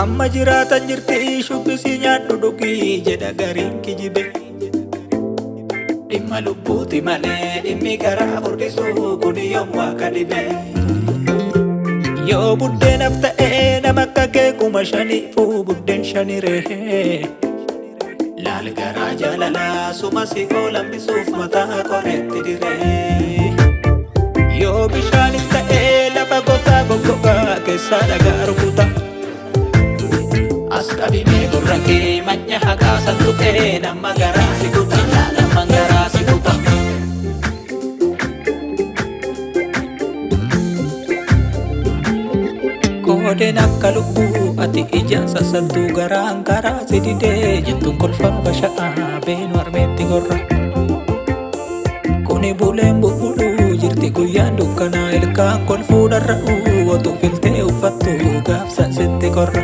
amma jiraatan jirti shubbisi nyaadhu dhugii jedha gariin kijibe. Dhimma lubbuuti malee dhimmi garaa furdisuu kun yommuu akka dhibe. Yoo buddeenaaf ta'ee nama akka kee kuma shaniifuu buddeen shaniree. Laal garaa jaalalaa suma si oolambisuuf mataa koreetti diree. Yoo bishaanis ta'ee lafa gogaa goggogaa keessaa dhagaa rukuta. As qabimee gurra kee manya haqaasan tuqee nama garaa si kuta. Nama garaa si kuta. Koodeen akka lubbuu ati ijaan sassattuu garaan karaa si didee jettuun kolfaa basha'aa beenu harmeetti gorra. Kuni buleen bubbuluu jirti guyyaan dukkanaa ilkaan kolfuu dharra'uu otuu filtee uffattu gaafsan sitti korra.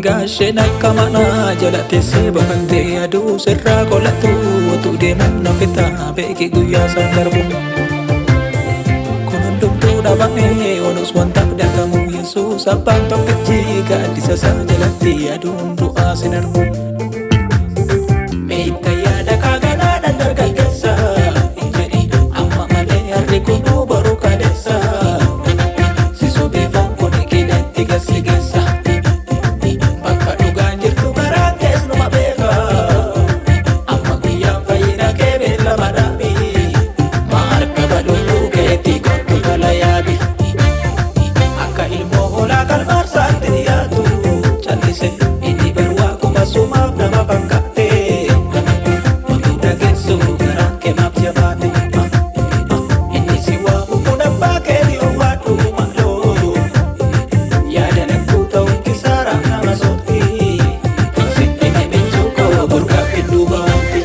Gaasheen akka manaa jala teessee baqattee aduu sirraa qolatu otuu deemuun nafitaa beeki guyyaa san darbu. Kun hundumtuu dhabamee onus wanta abdatamu Yesuus abbaan tokkichi gaaddisa isaa jalatti aduun du'aa sin argu. Meeyita yaada kaaganaadhaan dargaggeessa jedhi amma malee harri kunuu boruu kadeessa. Sisuu beefoon kun kiidatti gassi geessa. Bakka dhugaan jirtu karaa keessuma beeka. Amma guyyaan fayyina kee beellama dhaabi. Maarka baduu keetti kottu kala yaabi. Akka ilmoo hoolaa kalmaarsaatti dhiyaatu callise inni barwaa kuma sumaaf nama fakkaate. Oduu dhageessu garaan kee maaf jabaate. Inni si waamu kun abbaa keetii owwaadhu maaloo. Yaada lakkuu ta'uun kisaaraaf nama sooti. Sitti namichuu koo burqaaf hedduu baatti.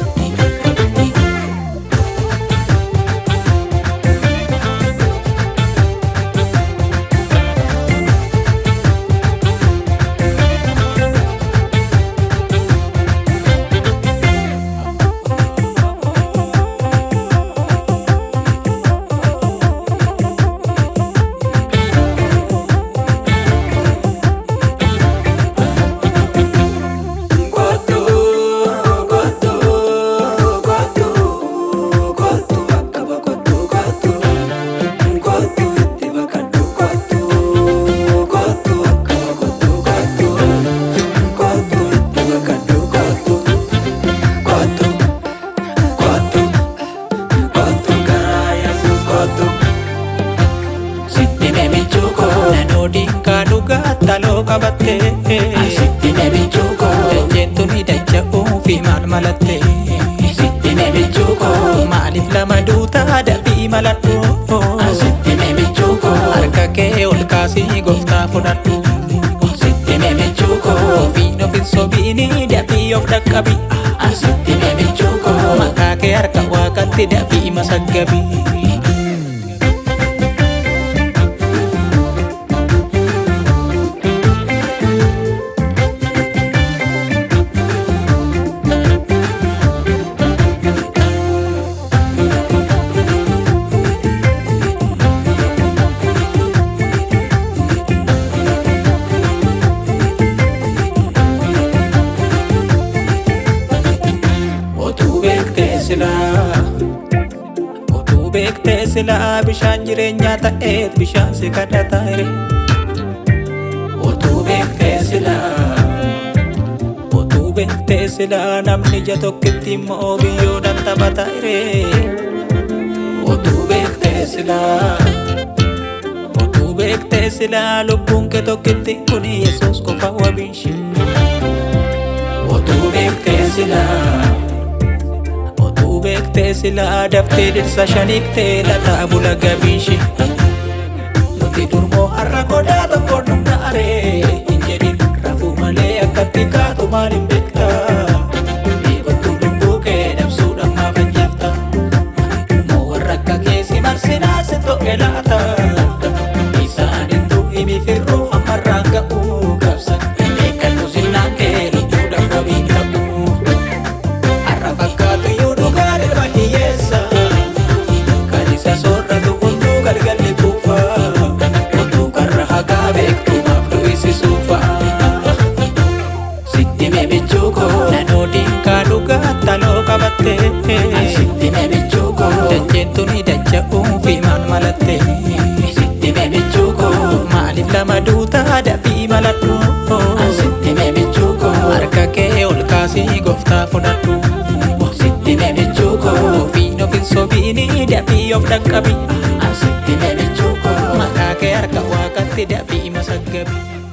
Taloo qabattee sitti namichuu koo ejjentu ni dacha'uu fi maal malattee. Sitti namichuu koo maaliif lama duutaa dafii maladhu. Sitti namichuu koo harka kee ol kaasii gooftaa fudhadhu. Sitti namichuu koo ofiin ofin sobiini dafii of dhaqqabi. Sitti namichuu koo maqaa kee harka waaqatti dafii masaggabi. Otuu beektee silaa bishaan jireenyaa ta'eet bishaan si kadhata ere. Otuu beektee silaa namni ija tokkitti immoo biyyoodhaan taphata ere. Otuu beektee silaa lubbuun kee tokkitti kuni Yesuus qofa wabiinshi. Otuu beektee silaa daftee dhirsa shaniiftee lataa bula gabiishi. Nuti durmoo har'a qodaa tokko dhumna aree hin jedhin rafuu malee akkatti kaatu maal hin beekta. Beekottuu lubbuu kee dhabsuudhaan maaf hin jafta. Moo warra akka keessi marsinaa si to'e laata. Isaanittuu himi firruu hammarraan ga'uu qabsan. Beekadhu sinnaan kee lubbuudhaan wabiin qabu. Har'a fakkaatu iyyuu dhugaa dirba hiyyeessa. Kan isa soorratu hunduu galgalli kuufa. Oduu karra haqaa beektu maaf du'isiisuuf. lama duutaa dafii maladhu. Sitti mee michuu koo harka kee ol kaasii gooftaa fudhadhu. Sitti mee michuu koo ofiin of hin sobiini dafii of dhaqqabi. Sitti mee michuu koo maqaa kee harka waaqatti dafii masaggabi.